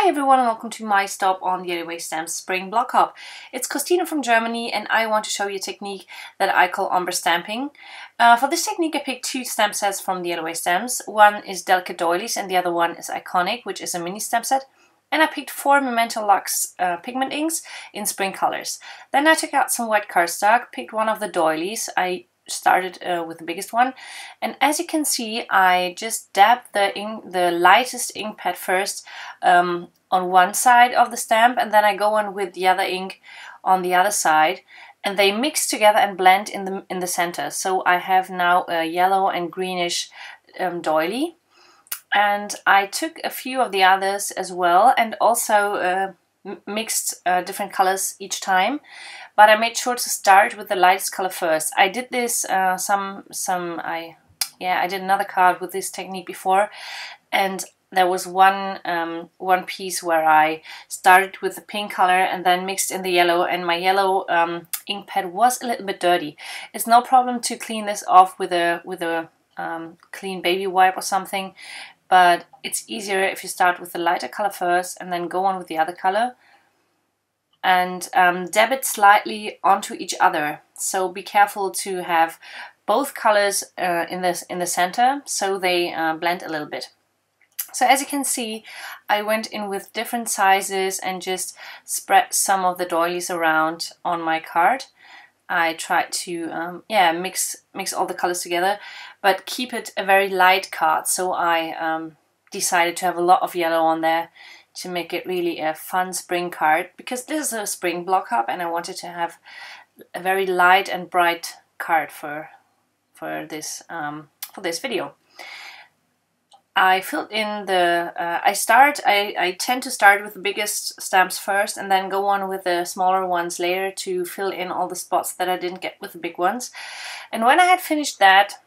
Hi everyone and welcome to my stop on the Other Way Stamps Spring Block Hop. It's Christina from Germany and I want to show you a technique that I call ombre stamping. For this technique I picked two stamp sets from the Other Way Stamps. One is Delicate Doilies and the other one is Iconic, which is a mini stamp set. And I picked 4 Memento Luxe pigment inks in spring colors. Then I took out some white cardstock, picked one of the doilies. I started with the biggest one, and as you can see I just dabbed the lightest ink pad first on one side of the stamp, and then I go on with the other ink on the other side, and they mix together and blend in the center. So I have now a yellow and greenish doily, and I took a few of the others as well and also mixed different colors each time, but I made sure to start with the lightest color first. I did this I did another card with this technique before, and there was one piece where I started with the pink color and then mixed in the yellow, and my yellow ink pad was a little bit dirty. It's no problem to clean this off with a clean baby wipe or something, but it's easier if you start with the lighter color first and then go on with the other color and dab it slightly onto each other. So be careful to have both colors in the center so they blend a little bit. So as you can see, I went in with different sizes and just spread some of the doilies around on my card. I tried to mix all the colors together, but keep it a very light card. So I decided to have a lot of yellow on there to make it really a fun spring card, because this is a spring block hop and I wanted to have a very light and bright card for this video. I filled in the I tend to start with the biggest stamps first and then go on with the smaller ones later to fill in all the spots that I didn't get with the big ones. And when I had finished that,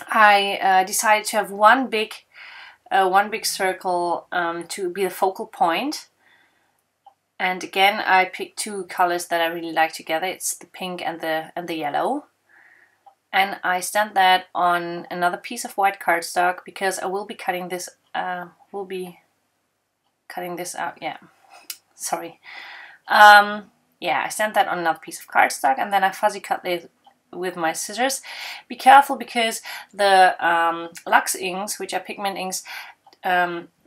I decided to have one big circle to be the focal point. And again, I picked two colors that I really like together. It's the pink and the yellow. And I stamped that on another piece of white cardstock because I will be cutting this. Out. Yeah, sorry. I stamped that on another piece of cardstock, and then I fuzzy cut it with my scissors. Be careful because the Luxe inks, which are pigment inks,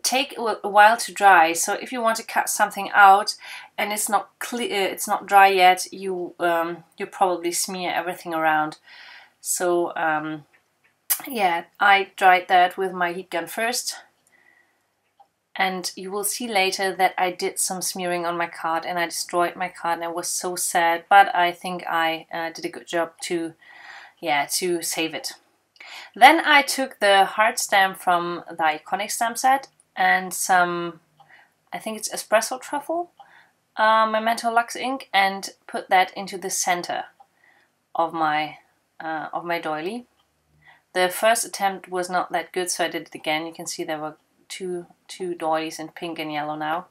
take a while to dry. So if you want to cut something out and it's not clear, it's not dry yet, you probably smear everything around. So I dried that with my heat gun first, and you will see later that I did some smearing on my card and I destroyed my card, and I was so sad, but I think I did a good job to save it. Then I took the heart stamp from the Iconic stamp set and some, I think it's espresso truffle, Memento Luxe ink, and put that into the center of my doily. The first attempt was not that good, so I did it again. You can see there were two doilies in pink and yellow now.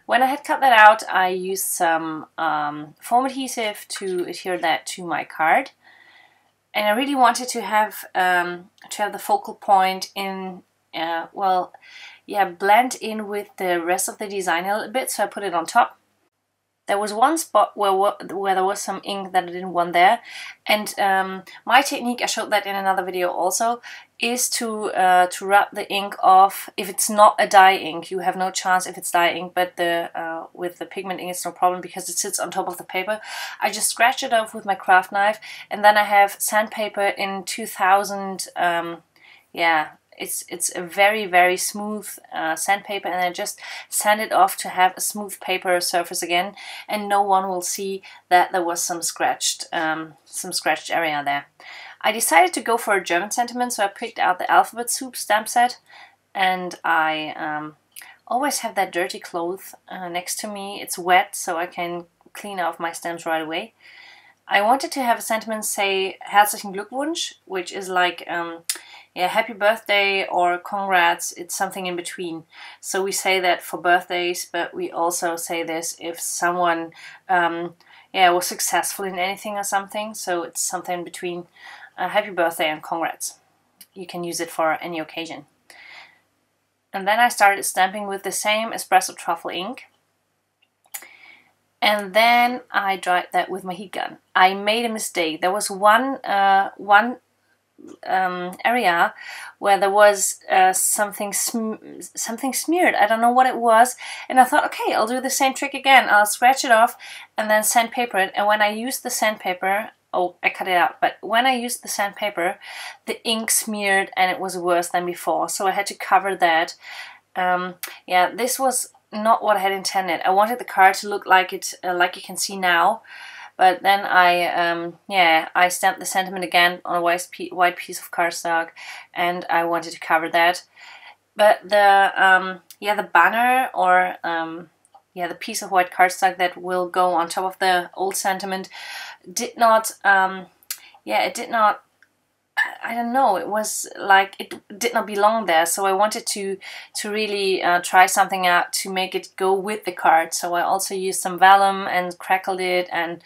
When I had cut that out, I used some foam adhesive to adhere that to my card, and I really wanted to have the focal point in blend in with the rest of the design a little bit. So I put it on top. There was one spot where there was some ink that I didn't want there, and my technique, I showed that in another video also, is to rub the ink off. If it's not a dye ink, you have no chance if it's dye ink, but with the pigment ink it's no problem because it sits on top of the paper. I just scratch it off with my craft knife, and then I have sandpaper in 2000. It's a very, very smooth sandpaper, and I just sand it off to have a smooth paper surface again, and no one will see that there was some scratched area there. I decided to go for a German sentiment, so I picked out the Alphabet Soup stamp set, and I always have that dirty cloth next to me. It's wet, so I can clean off my stamps right away. I wanted to have a sentiment say Herzlichen Glückwunsch, which is like happy birthday or congrats. It's something in between. So we say that for birthdays, but we also say this if someone was successful in anything or something. So it's something between happy birthday and congrats. You can use it for any occasion. And then I started stamping with the same espresso truffle ink. And then I dried that with my heat gun. I made a mistake. There was one area where there was something smeared. I don't know what it was, and I thought, okay, I'll do the same trick again. I'll scratch it off and then sandpaper it. And when I used the sandpaper, oh, I cut it out, but when I used the sandpaper, the ink smeared and it was worse than before, so I had to cover that. Yeah, this was not what I had intended. I wanted the card to look like it, like you can see now. But then I stamped the sentiment again on a white piece of cardstock, and I wanted to cover that. But the banner, or the piece of white cardstock that will go on top of the old sentiment, did not, it did not, I don't know, it was like it did not belong there. So I wanted to really try something out to make it go with the card. So I also used some vellum and crackled it and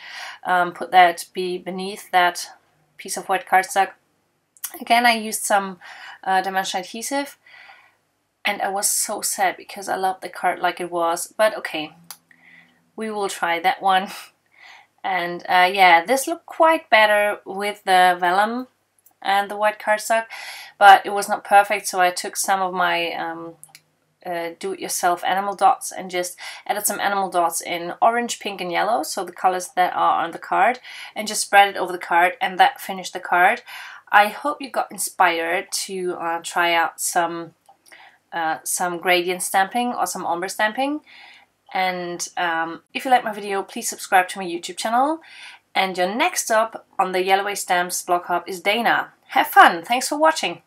put that beneath that piece of white cardstock. Again, I used some dimension adhesive, and I was so sad because I loved the card like it was. But okay, we will try that one. And yeah, this looked quite better with the vellum and the white cardstock, but it was not perfect, so I took some of my do-it-yourself animal dots and just added some animal dots in orange, pink and yellow, so the colors that are on the card, and just spread it over the card, and that finished the card. I hope you got inspired to try out some gradient stamping or some ombre stamping. And if you like my video, please subscribe to my YouTube channel. And your next stop on the Yellowway Stamps blog hop is Dana. Have fun! Thanks for watching!